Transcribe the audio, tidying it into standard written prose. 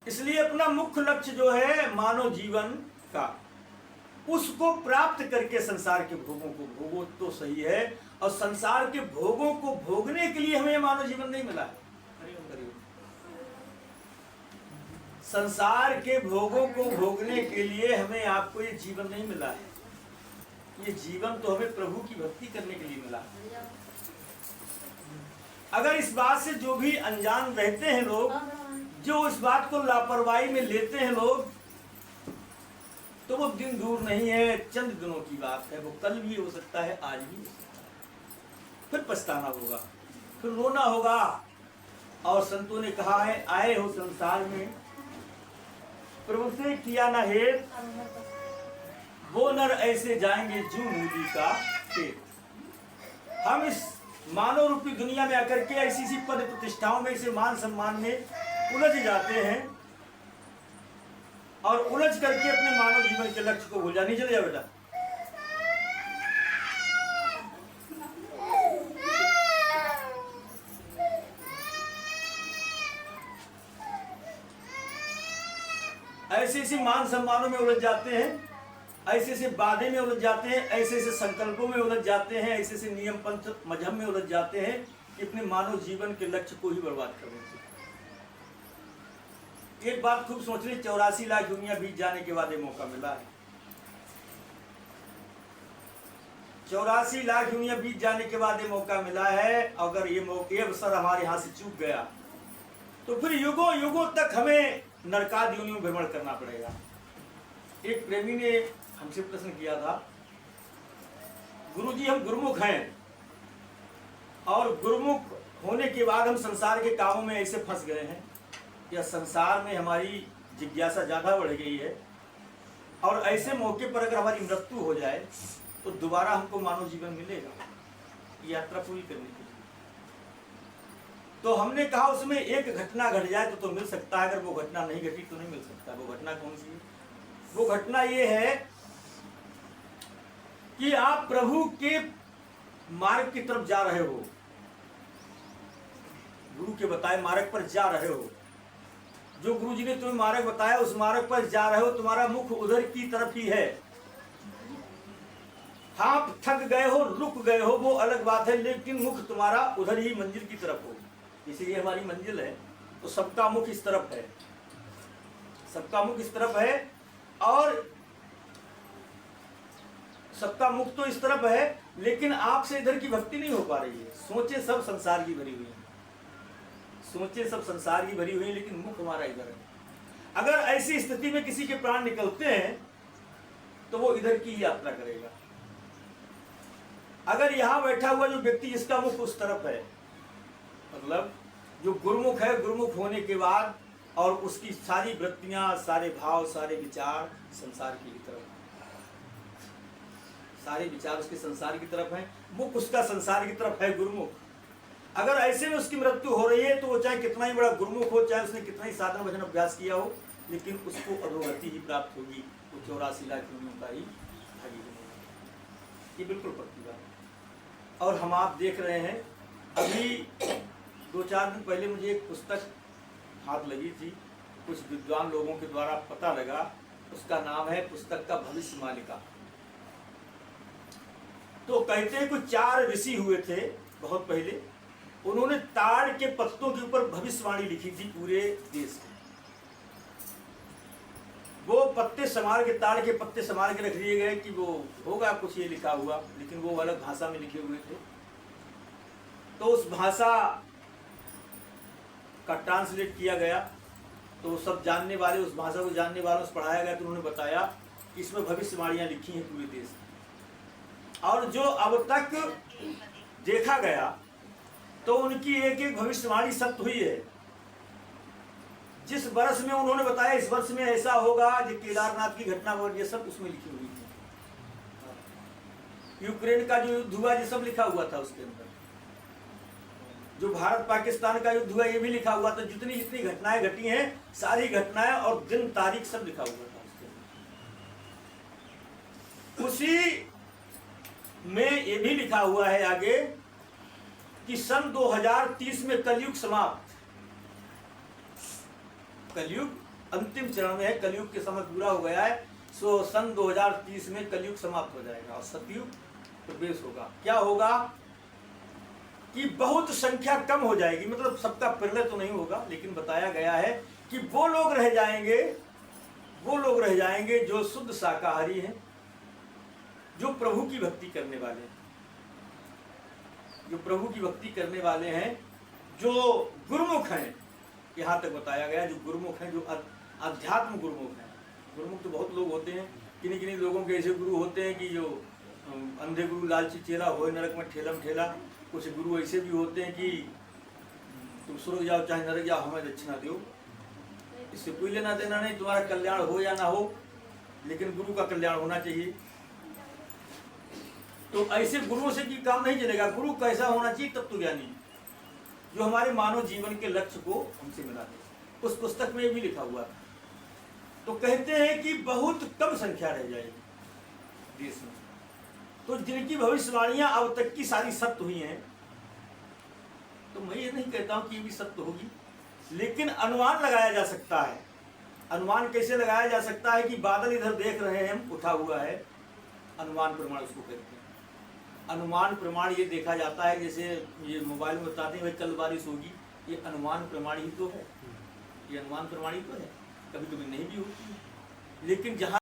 इसलिए अपना मुख्य लक्ष्य जो है मानव जीवन का, उसको प्राप्त करके संसार के भोगों को भोगो तो सही है। और संसार के भोगों को भोगने के लिए हमें मानव जीवन नहीं मिला है। संसार के भोगों को भोगने के लिए हमें आपको ये जीवन नहीं मिला है। ये जीवन तो हमें प्रभु की भक्ति करने के लिए मिला है। अगर इस बात से जो भी अनजान रहते हैं लोग, जो इस बात को लापरवाही में लेते हैं लोग, तो वो दिन दूर नहीं है, चंद दिनों की बात है। वो कल भी हो सकता है, आज भी हो सकता है। फिर पछताना होगा, फिर रोना होगा। और संतों ने कहा है, आए हो संसार में प्रभु से किया ना हेत, वो नर ऐसे जाएंगे जू मूली का पेट। हम इस मानव रूपी दुनिया में आकर के ऐसी सी पद प्रतिष्ठाओं में, इसे मान सम्मान में उलझ जाते हैं और उलझ करके अपने मानव जीवन के लक्ष्य को भूल जाने। चले जाओ बेटा। ऐसे ऐसे मान सम्मानों में उलझ जाते हैं, ऐसे ऐसे वादे में उलझ जाते हैं, ऐसे ऐसे संकल्पों में उलझ जाते हैं, ऐसे ऐसे नियम पंथ मजहब में उलझ जाते हैं कि अपने मानव जीवन के लक्ष्य को ही बर्बाद कर देते हैं। एक बात खूब सोच ली, 84 लाख दुनिया बीत जाने के बाद ये मौका मिला है। 84 लाख दुनिया बीत जाने के बाद ये मौका मिला है। अगर ये अवसर हमारे यहाँ से चूक गया तो फिर युगों युगों तक हमें नरकादि योनियों में भ्रमण करना पड़ेगा। एक प्रेमी ने हमसे प्रश्न किया था, गुरुजी हम गुरुमुख हैं और गुरुमुख होने के बाद हम संसार के कामों में ऐसे फंस गए हैं या संसार में हमारी जिज्ञासा ज्यादा बढ़ गई है और ऐसे मौके पर अगर हमारी मृत्यु हो जाए तो दोबारा हमको मानव जीवन मिलेगा यात्रा पूरी करने के लिए। तो हमने कहा उसमें एक घटना घट जाए तो मिल सकता है, अगर वो घटना नहीं घटी तो नहीं मिल सकता। वो घटना कौन सी है? वो घटना ये है कि आप प्रभु के मार्ग की तरफ जा रहे हो, गुरु के बताए मार्ग पर जा रहे हो। जो गुरु जी ने तुम्हें मार्ग बताया उस मार्ग पर जा रहे हो, तुम्हारा मुख उधर की तरफ ही है। हाँ थक गए हो, रुक गए हो, वो अलग बात है, लेकिन मुख तुम्हारा उधर ही मंजिल की तरफ हो। इसीलिए हमारी मंजिल है तो सबका मुख इस तरफ है, सबका मुख इस तरफ है और सबका मुख तो इस तरफ है, लेकिन आपसे इधर की भक्ति नहीं हो पा रही है। सोचे सब संसार की भरी हुई है, सोचे सब संसार की भरी हुई है, लेकिन मुख हमारा इधर है। अगर ऐसी स्थिति में किसी के प्राण निकलते हैं तो वो इधर की यात्रा करेगा। अगर यहां बैठा हुआ जो व्यक्ति जिसका मुख उस तरफ है, मतलब जो गुरुमुख है, गुरुमुख होने के बाद और उसकी सारी वृत्तियां, सारे भाव, सारे विचार संसार की तरफ, सारे विचार उसके संसार की तरफ हैं, मुख उसका संसार की तरफ है, गुरुमुख। अगर ऐसे में उसकी मृत्यु हो रही है तो वो चाहे कितना ही बड़ा गुरुमुख हो, चाहे उसने कितना ही साधन भजन अभ्यास किया हो, लेकिन उसको अधोगति ही प्राप्त होगी। वो 84 लाख योनियों का ही भागी होगी। ये बिल्कुल पक्की बात है। और हम आप देख रहे हैं, अभी 2-4 दिन पहले मुझे एक पुस्तक हाथ लगी थी, कुछ विद्वान लोगों के द्वारा पता लगा, उसका नाम है पुस्तक का भविष्य मालिका। तो कहते हैं कुछ 4 ऋषि हुए थे बहुत पहले, उन्होंने ताड़ के पत्तों के ऊपर भविष्यवाणी लिखी थी पूरे देश में। वो पत्ते संभाल के, ताड़ के पत्ते संभाल के रख दिए गए कि वो होगा कुछ ये लिखा हुआ, लेकिन वो अलग भाषा में लिखे हुए थे। तो उस भाषा का ट्रांसलेट किया गया तो सब जानने वाले, उस भाषा को जानने वालों से पढ़ाया गया, तो उन्होंने बताया कि इसमें भविष्यवाणियां लिखी हैं पूरे देश में। और जो अब तक देखा गया तो उनकी एक एक भविष्यवाणी सत्य हुई है। जिस वर्ष में उन्होंने बताया इस वर्ष में ऐसा होगा, जो केदारनाथ की घटना और ये सब उसमें लिखी हुई है। यूक्रेन का जो युद्ध हुआ ये सब लिखा हुआ था उसके अंदर। जो भारत पाकिस्तान का युद्ध हुआ ये भी लिखा हुआ था। जितनी जितनी घटनाएं घटी हैं सारी घटनाएं और दिन तारीख सब लिखा हुआ था उसके अंदर। उसी में ये भी लिखा हुआ है आगे कि सन 2030 में कलयुग समाप्त, कलयुग अंतिम चरण में है, कलयुग के समय पूरा हो गया है। सो सन 2030 में कलयुग समाप्त हो जाएगा और सतयुग प्रवेश होगा। क्या होगा कि बहुत संख्या कम हो जाएगी, मतलब सबका प्रलय तो नहीं होगा, लेकिन बताया गया है कि वो लोग रह जाएंगे जो शुद्ध शाकाहारी हैं, जो प्रभु की भक्ति करने वाले हैं, जो गुरुमुख हैं। यहाँ तक बताया गया जो गुरुमुख हैं, जो अध्यात्म गुरुमुख हैं। गुरुमुख तो बहुत लोग होते हैं, किन्हीं लोगों के ऐसे गुरु होते हैं कि जो अंधे गुरु लालची चेला हो नरक में ठेलम ठेला। कुछ गुरु ऐसे भी होते हैं कि तुम स्वर्ग जाओ चाहे नरक जाओ, हमें दक्षिणा दो, इससे कोई लेना देना नहीं, तुम्हारा कल्याण हो या ना हो, लेकिन गुरु का कल्याण होना चाहिए। तो ऐसे गुरुओं से भी काम नहीं चलेगा। गुरु कैसा होना चाहिए? तत्वज्ञानी, जो हमारे मानव जीवन के लक्ष्य को हमसे मिला दे। उस पुस्तक में भी लिखा हुआ था। तो कहते हैं कि बहुत कम संख्या रह जाएगी देश में। तो जिनकी भविष्यवाणियां अब तक की सारी सत्य हुई हैं, तो मैं ये नहीं कहता हूं कि ये भी सत्य होगी, लेकिन अनुमान लगाया जा सकता है। अनुमान कैसे लगाया जा सकता है कि बादल इधर देख रहे हैं, हम उठा हुआ है, अनुमान प्रमाण उसको कहते हैं। अनुमान प्रमाण ये देखा जाता है, जैसे ये मोबाइल में बताते हैं भाई कल बारिश होगी, ये अनुमान प्रमाण ही तो है, ये अनुमान प्रमाण ही तो है। कभी कभी नहीं भी होती, लेकिन जहाँ